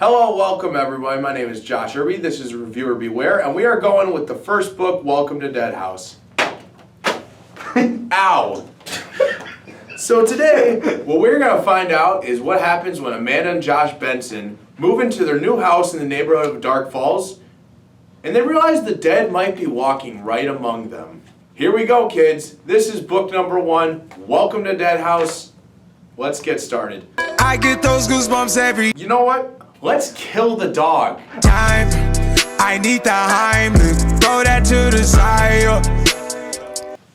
Hello, welcome everybody. My name is Josh Irby. This is Reviewer Beware, and we are going with the first book, Welcome to Dead House. Ow! So today, what we're going to find out is what happens when Amanda and Josh Benson move into their new house in the neighborhood of Dark Falls, and they realize the dead might be walking right among them. Here we go, kids. This is book number 1, Welcome to Dead House. Let's get started. I get those goosebumps every You know what? Let's kill the dog. time. I need the Heimlich, throw that to the side.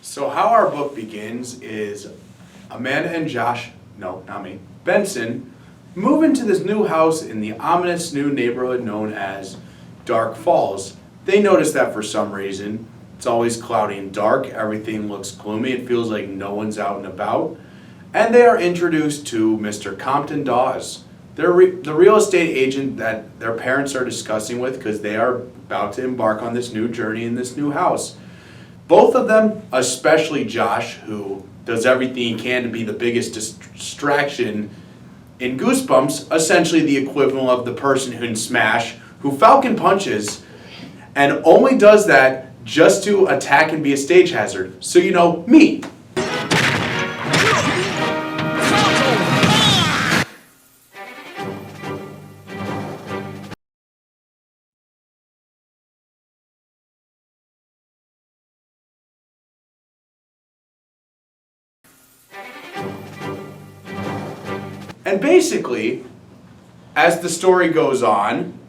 So how our book begins is Amanda and Josh, no, not me, Benson, move into this new house in the ominous new neighborhood known as Dark Falls. They notice that for some reason, it's always cloudy and dark, everything looks gloomy, it feels like no one's out and about. And they are introduced to Mr. Compton Dawes. They're the real estate agent that their parents are discussing with because they are about to embark on this new journey in this new house. Both of them, especially Josh, who does everything he can to be the biggest distraction in Goosebumps, essentially the equivalent of the person who in Smash, who Falcon punches, and only does that just to attack and be a stage hazard. So you know, me. And basically, as the story goes on,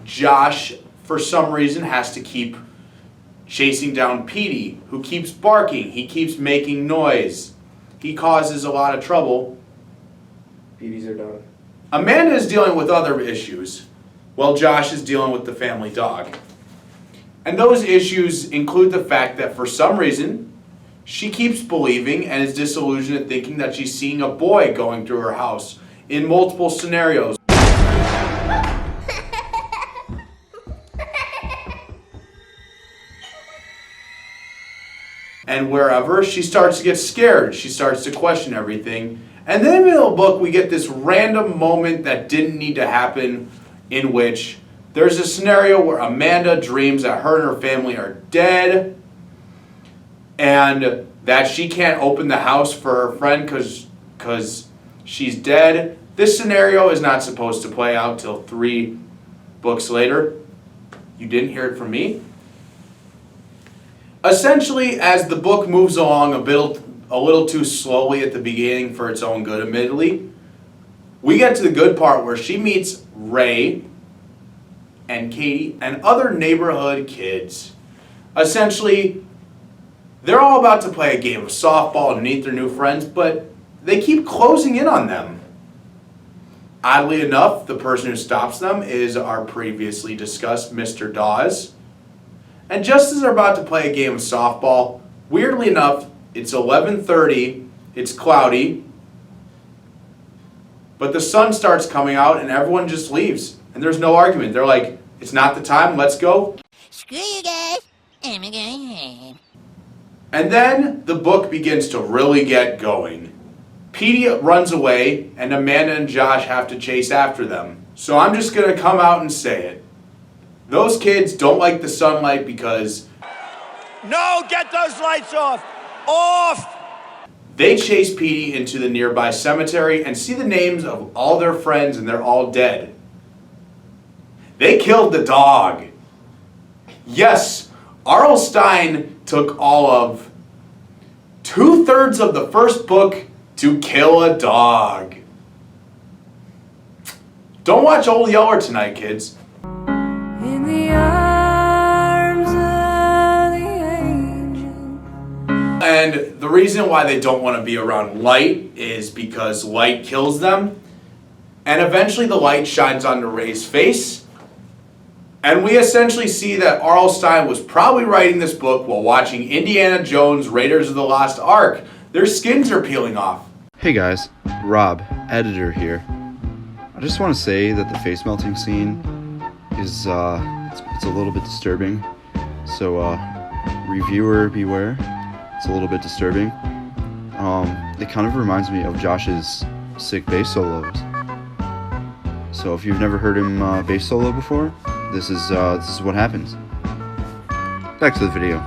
Josh, for some reason, has to keep chasing down Petey, who keeps barking. He keeps making noise. He causes a lot of trouble. Petey's are done. Amanda is dealing with other issues, while Josh is dealing with the family dog. And those issues include the fact that for some reason, she keeps believing and is disillusioned at thinking that she's seeing a boy going through her house in multiple scenarios. And wherever, she starts to get scared. She starts to question everything. And then in the middle of the book, we get this random moment that didn't need to happen, in which there's a scenario where Amanda dreams that her and her family are dead, and that she can't open the house for her friend because she's dead. This scenario is not supposed to play out till 3 books later. You didn't hear it from me. Essentially, as the book moves along a little too slowly at the beginning for its own good, admittedly, we get to the good part where she meets Ray and Katie and other neighborhood kids. Essentially, they're all about to play a game of softball and meet their new friends, but they keep closing in on them. Oddly enough, the person who stops them is our previously discussed Mr. Dawes. And just as they're about to play a game of softball, weirdly enough, it's 11:30, it's cloudy, but the sun starts coming out and everyone just leaves. And there's no argument. They're like, it's not the time, let's go. Screw you guys, I'm going home. And then the book begins to really get going. Petey runs away, and Amanda and Josh have to chase after them. So I'm just going to come out and say it. Those kids don't like the sunlight because... No, get those lights off! Off! They chase Petey into the nearby cemetery and see the names of all their friends, and they're all dead. They killed the dog. Yes, R.L. Stine took all of 2/3 of the first book to kill a dog. Don't watch Old Yeller tonight, kids. In the arms of the angel. And the reason why they don't want to be around light is because light kills them. And eventually the light shines onto Ray's face. And we essentially see that R.L. Stine was probably writing this book while watching Indiana Jones' Raiders of the Lost Ark. Their skins are peeling off. Hey guys, Rob, editor here. I just want to say that the face melting scene is it's a little bit disturbing. So reviewer beware. It's a little bit disturbing. It kind of reminds me of Josh's sick bass solos. So if you've never heard him bass solo before, this is what happens. Back to the video.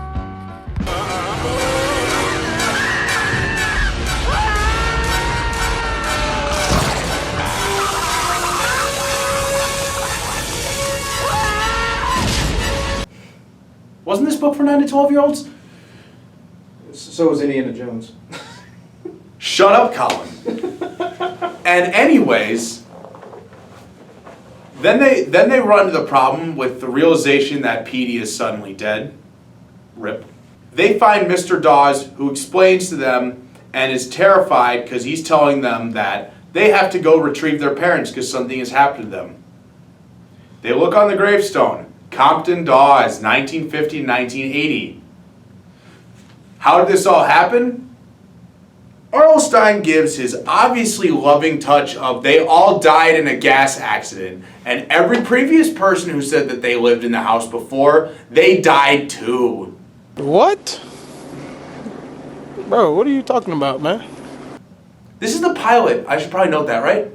Wasn't this book for 9 to 12-year-olds? So was Indiana Jones. Shut up, Colin. And anyways, then they run to the problem with the realization that Petey is suddenly dead. Rip. They find Mr. Dawes, who explains to them and is terrified because he's telling them that they have to go retrieve their parents because something has happened to them. They look on the gravestone. Compton Dawes, 1950 to 1980. How did this all happen? R.L. Stine gives his obviously loving touch of they all died in a gas accident, and every previous person who said that they lived in the house before, they died too. What? Bro, what are you talking about, man? This is the pilot. I should probably note that, right?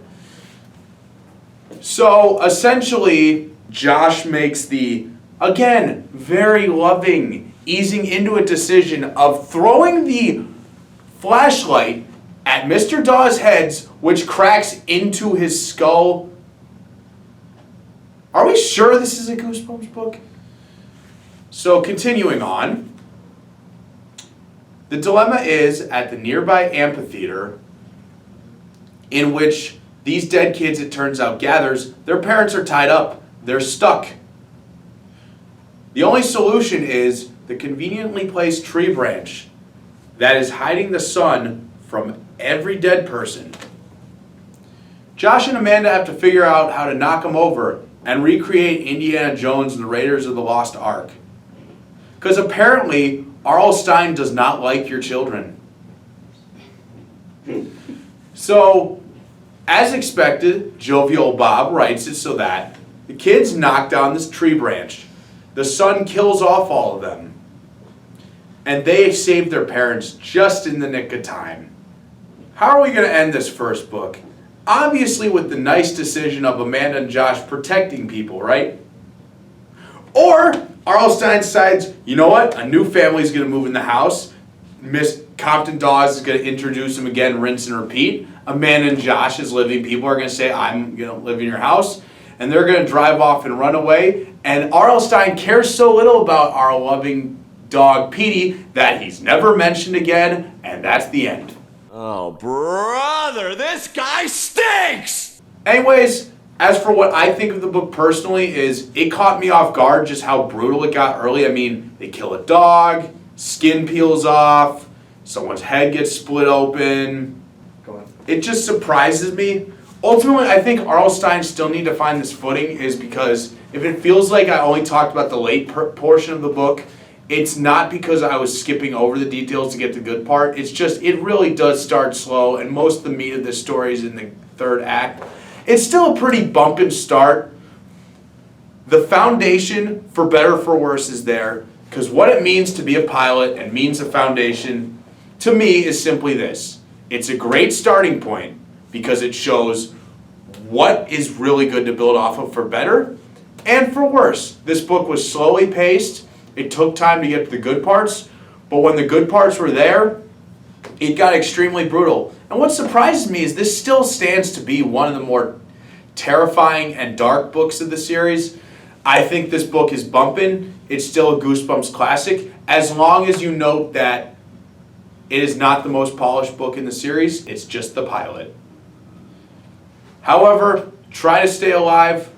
So, essentially, Josh makes the, again, very loving, easing into a decision of throwing the flashlight at Mr. Dawes' head, which cracks into his skull. Are we sure this is a Goosebumps book? So, continuing on, the dilemma is at the nearby amphitheater in which these dead kids, it turns out, gathers. Their parents are tied up. They're stuck. The only solution is the conveniently placed tree branch that is hiding the sun from every dead person. Josh and Amanda have to figure out how to knock them over and recreate Indiana Jones and the Raiders of the Lost Ark. Because apparently, R.L. Stine does not like your children. So, as expected, Jovial Bob writes it so that the kids knock down this tree branch. The sun kills off all of them. And they saved their parents just in the nick of time. How are we going to end this first book? Obviously with the nice decision of Amanda and Josh protecting people, right? Or R.L. Stine decides, you know what? A new family is going to move in the house. Miss Compton Dawes is going to introduce them again, rinse and repeat. Amanda and Josh as living people are going to say, I'm going to live in your house. And they're going to drive off and run away. And R.L. Stine cares so little about our loving dog, Petey, that he's never mentioned again. And that's the end. Oh, brother, this guy stinks! Anyways, as for what I think of the book personally is, it caught me off guard just how brutal it got early. I mean, they kill a dog, skin peels off, someone's head gets split open. Go on. It just surprises me. Ultimately, I think R.L. Stine still need to find this footing is because if it feels like I only talked about the late portion of the book, it's not because I was skipping over the details to get the good part. It's just, it really does start slow, and most of the meat of the story is in the third act. It's still a pretty bumpin' start. The foundation, for better or for worse, is there, because what it means to be a pilot and means a foundation, to me, is simply this. It's a great starting point, because it shows what is really good to build off of for better and for worse. This book was slowly paced. It took time to get to the good parts, but when the good parts were there, it got extremely brutal. And what surprises me is this still stands to be one of the more terrifying and dark books of the series. I think this book is bumpin'. It's still a Goosebumps classic, as long as you note that it is not the most polished book in the series. It's just the pilot. However, try to stay alive.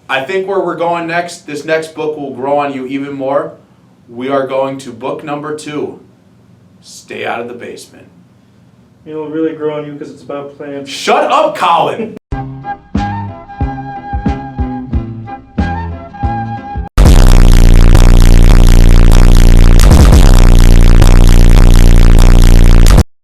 I think where we're going next, this next book will grow on you even more. We are going to book number 2, Stay Out of the Basement. It'll really grow on you because it's about plants. Shut up, Colin!